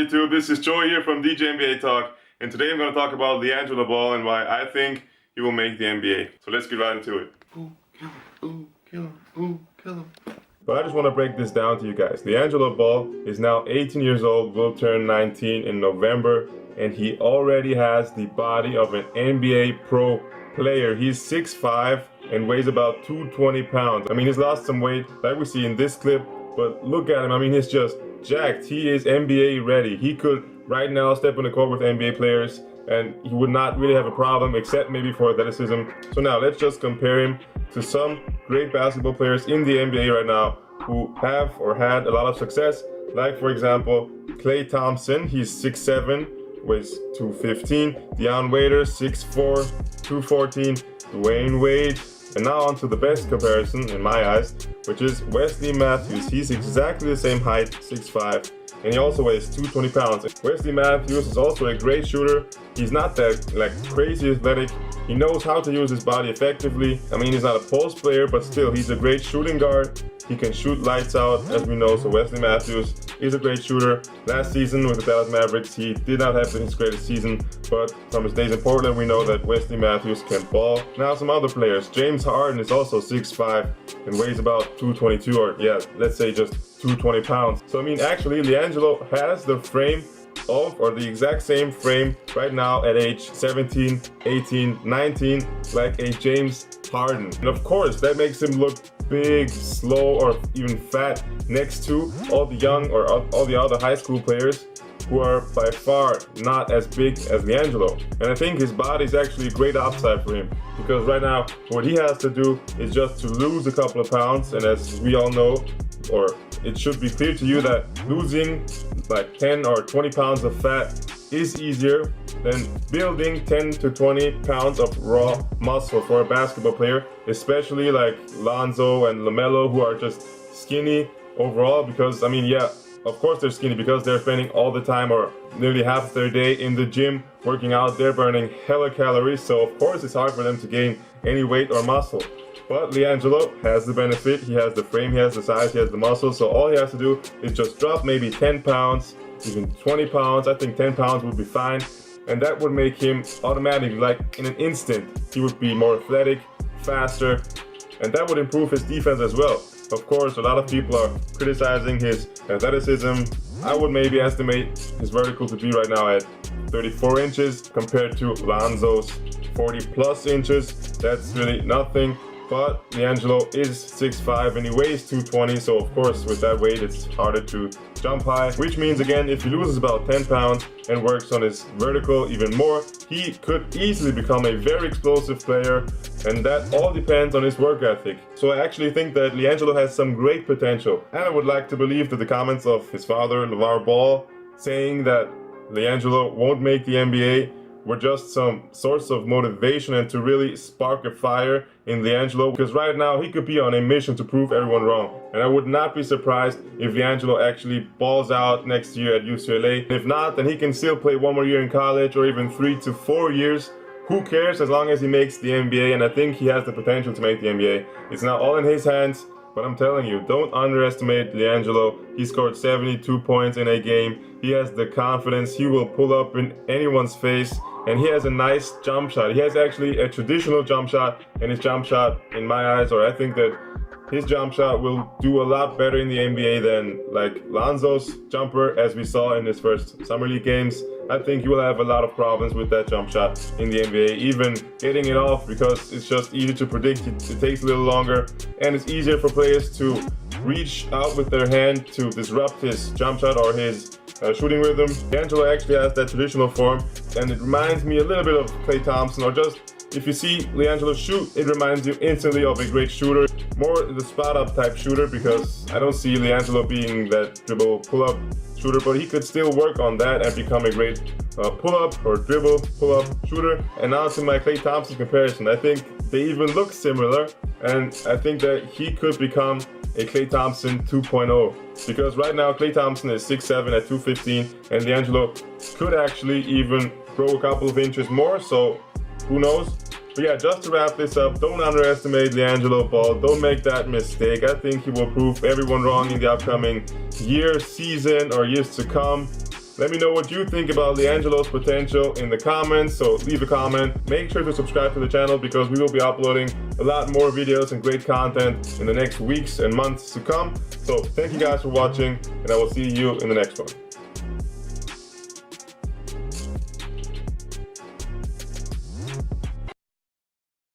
YouTube? This is Joey here from DJ NBA Talk, and today I'm going to talk about LiAngelo Ball and why I think he will make the NBA. So let's get right into it. Ooh, kill him, ooh, kill him, ooh, kill him. But I just want to break this down to you guys. LiAngelo Ball is now 18 years old, will turn 19 in November, and he already has the body of an NBA pro player. He's 6'5" and weighs about 220 pounds. I mean, he's lost some weight like we see in this clip, but look at him. I mean, he's just jacked. He is NBA ready. He could right now step in the court with NBA players and he would not really have a problem except maybe for athleticism. So now let's just compare him to some great basketball players in the NBA right now who have or had a lot of success. Like for example, Klay Thompson, he's 6'7", weighs 215. Deion Waiters, 6'4", 214. Dwayne Wade. And now on to the best comparison in my eyes, which is Wesley Matthews. He's exactly the same height, 6'5", and he also weighs 220 pounds. Wesley Matthews is also a great shooter. He's not that crazy athletic. He knows how to use his body effectively. I mean, he's not a post player, but still, he's a great shooting guard. He can shoot lights out, as we know, so Wesley Matthews is a great shooter. Last season with the Dallas Mavericks, he did not have his greatest season, but from his days in Portland, we know that Wesley Matthews can ball. Now some other players. James Harden is also 6'5" and weighs about 222, or yeah, let's say just 220 pounds. So I mean, actually, LiAngelo has the frame of, or the exact same frame right now at age 17, 18, 19, like a James Harden. And of course, that makes him look big, slow, or even fat next to all the young or all the other high school players who are by far not as big as LiAngelo. And I think his body is actually a great upside for him, because right now what he has to do is just to lose a couple of pounds, and as we all know, or it should be clear to you, that losing like 10 or 20 pounds of fat is easier than building 10 to 20 pounds of raw muscle for a basketball player, especially like Lonzo and LaMelo, who are just skinny overall. Because I mean, yeah, of course they're skinny because they're spending all the time or nearly half their day in the gym working out. They're burning hella calories, so of course it's hard for them to gain any weight or muscle. But LiAngelo has the benefit. He has the frame, he has the size, he has the muscle, so all he has to do is just drop maybe 10 pounds, even 20 pounds. I think 10 pounds would be fine, and that would make him automatically, like in an instant, he would be more athletic, faster, and that would improve his defense as well. Of course, a lot of people are criticizing his athleticism. I would maybe estimate his vertical to be right now at 34 inches compared to Lonzo's 40 plus inches. That's really nothing. But LiAngelo is 6'5" and he weighs 220, so of course with that weight it's harder to jump high, which means again, if he loses about 10 pounds and works on his vertical even more, he could easily become a very explosive player, and that all depends on his work ethic. So I actually think that LiAngelo has some great potential, and I would like to believe that the comments of his father, LaVar Ball, saying that LiAngelo won't make the NBA were just some source of motivation and to really spark a fire in LiAngelo, because right now he could be on a mission to prove everyone wrong. And I would not be surprised if LiAngelo actually balls out next year at UCLA. If not, then he can still play one more year in college or even 3 to 4 years. Who cares, as long as he makes the NBA, and I think he has the potential to make the NBA. It's now all in his hands, but I'm telling you, don't underestimate LiAngelo. He scored 72 points in a game. He has the confidence. He will pull up in anyone's face. And he has a nice jump shot. He has actually a traditional jump shot, and his jump shot, in my eyes, or I think that his jump shot will do a lot better in the NBA than like Lonzo's jumper, as we saw in his first Summer League games. I think he will have a lot of problems with that jump shot in the NBA, even getting it off, because it's just easy to predict. It takes a little longer, and it's easier for players to reach out with their hand to disrupt his jump shot or his shooting rhythm. LiAngelo actually has that traditional form, and it reminds me a little bit of Klay Thompson, or just if you see LiAngelo shoot, it reminds you instantly of a great shooter, more the spot-up type shooter, because I don't see LiAngelo being that dribble pull-up shooter, but he could still work on that and become a great pull-up or dribble pull-up shooter. And now to my Klay Thompson comparison, I think they even look similar, and I think that he could become a Klay Thompson 2.0, because right now Klay Thompson is 6'7" at 215, and LiAngelo could actually even grow a couple of inches more, so who knows. But yeah, just to wrap this up, don't underestimate LiAngelo Ball. Don't make that mistake. I think he will prove everyone wrong in the upcoming year, season, or years to come. Let me know what you think about LiAngelo's potential in the comments, so leave a comment. Make sure to subscribe to the channel because we will be uploading a lot more videos and great content in the next weeks and months to come. So thank you guys for watching, and I will see you in the next one.